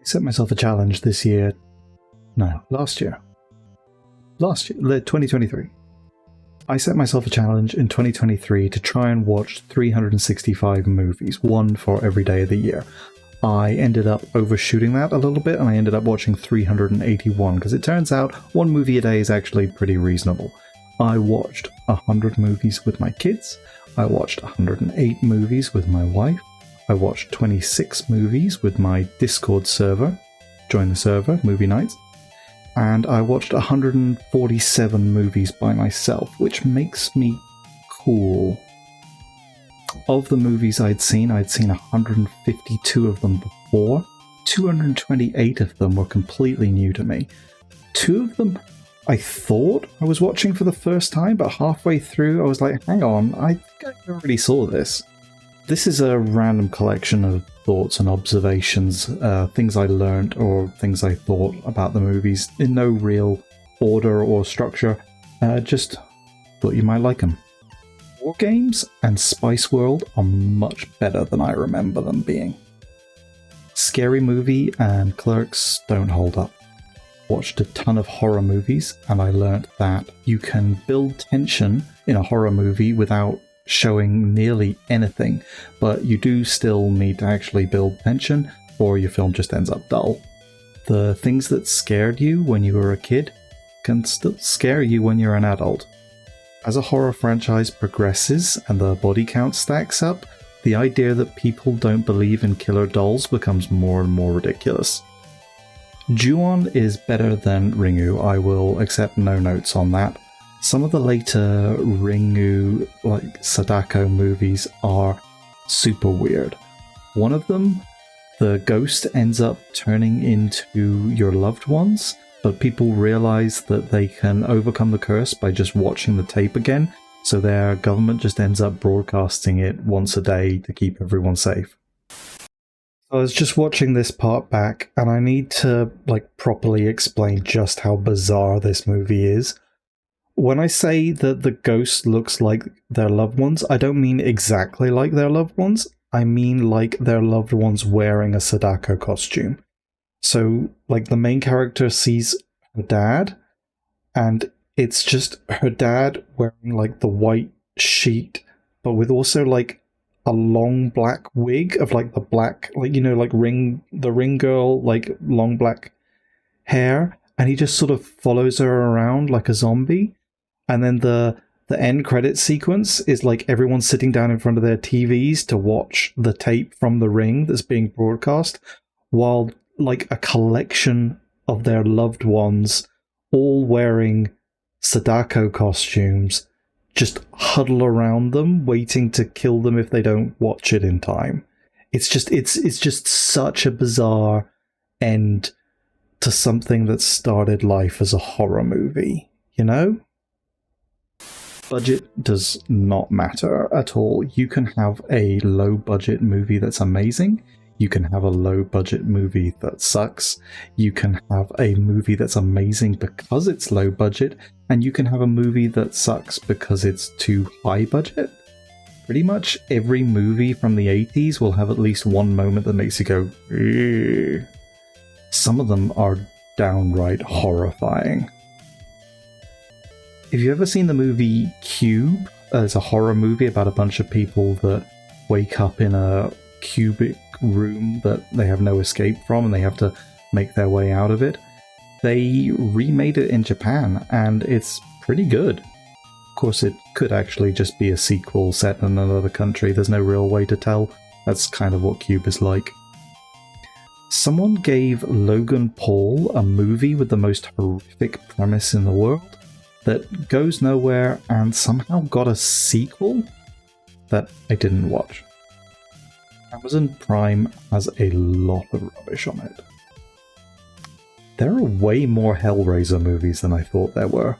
I set myself a challenge this year. No, last year. 2023. I set myself a challenge in 2023 to try and watch 365 movies, one for every day of the year. I ended up overshooting that a little bit, and I ended up watching 381, because it turns out one movie a day is actually pretty reasonable. I watched 100 movies with my kids. I watched 108 movies with my wife. I watched 26 movies with my Discord server. Join the server, movie nights. And I watched 147 movies by myself, which makes me cool. Of the movies I'd seen 152 of them before. 228 of them were completely new to me. 2 of them I thought I was watching for the first time, but halfway through I was like, hang on, I think I already saw this. This is a random collection of thoughts and observations, things I learned or things I thought about the movies, in no real order or structure, just thought you might like them. War Games and Spice World are much better than I remember them being. Scary Movie and Clerks don't hold up. Watched a ton of horror movies, and I learnt that you can build tension in a horror movie without showing nearly anything, but you do still need to actually build tension, or your film just ends up dull. The things that scared you when you were a kid can still scare you when you're an adult. As a horror franchise progresses and the body count stacks up, the idea that people don't believe in killer dolls becomes more and more ridiculous. Ju-on is better than Ringu, I will accept no notes on that. Some of the later Ringu, like Sadako movies, are super weird. One of them, the ghost ends up turning into your loved ones, but people realize that they can overcome the curse by just watching the tape again, so their government just ends up broadcasting it once a day to keep everyone safe. I was just watching this part back, and I need to properly explain just how bizarre this movie is. When I say that the ghost looks like their loved ones, I don't mean exactly like their loved ones. I mean like their loved ones wearing a Sadako costume. So, the main character sees her dad, and it's just her dad wearing, the white sheet, but with also, a long black wig of, the black, the ring girl, long black hair, and he just sort of follows her around like a zombie. And then the end credit sequence is everyone sitting down in front of their TVs to watch the tape from The Ring that's being broadcast, while a collection of their loved ones, all wearing Sadako costumes, just huddle around them, waiting to kill them if they don't watch it in time. It's just such a bizarre end to something that started life as a horror movie, you know? Budget does not matter at all. You can have a low-budget movie that's amazing. You can have a low-budget movie that sucks. You can have a movie that's amazing because it's low budget, and you can have a movie that sucks because it's too high budget. Pretty much every movie from the 80s will have at least one moment that makes you go, ew. Some of them are downright horrifying. Have you ever seen the movie Cube? It's a horror movie about a bunch of people that wake up in a cubic room that they have no escape from, and they have to make their way out of it. They remade it in Japan, and it's pretty good. Of course, it could actually just be a sequel set in another country. There's no real way to tell. That's kind of what Cube is like. Someone gave Logan Paul a movie with the most horrific premise in the world that goes nowhere and somehow got a sequel that I didn't watch. Amazon Prime has a lot of rubbish on it. There are way more Hellraiser movies than I thought there were.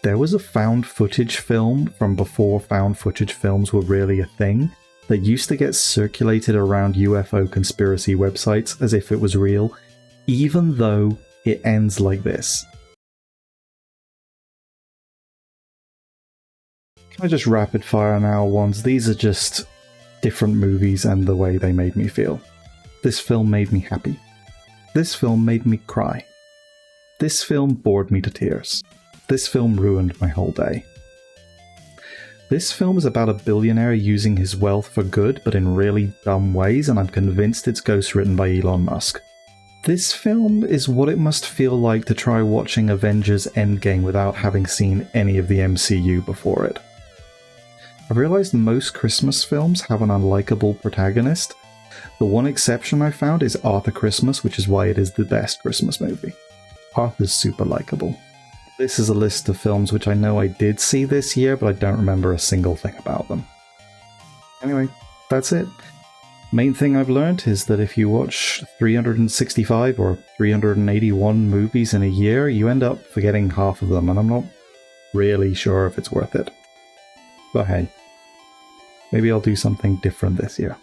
There was a found footage film from before found footage films were really a thing that used to get circulated around UFO conspiracy websites as if it was real, even though it ends like this. Can I just rapid fire now ones? These are just different movies and the way they made me feel. This film made me happy. This film made me cry. This film bored me to tears. This film ruined my whole day. This film is about a billionaire using his wealth for good, but in really dumb ways, and I'm convinced it's ghostwritten by Elon Musk. This film is what it must feel like to try watching Avengers Endgame without having seen any of the MCU before it. I've realized most Christmas films have an unlikable protagonist. The one exception I found is Arthur Christmas, which is why it is the best Christmas movie. Arthur's super likable. This is a list of films which I know I did see this year, but I don't remember a single thing about them. Anyway, that's it. Main thing I've learned is that if you watch 365 or 381 movies in a year, you end up forgetting half of them, and I'm not really sure if it's worth it. But hey, maybe I'll do something different this year.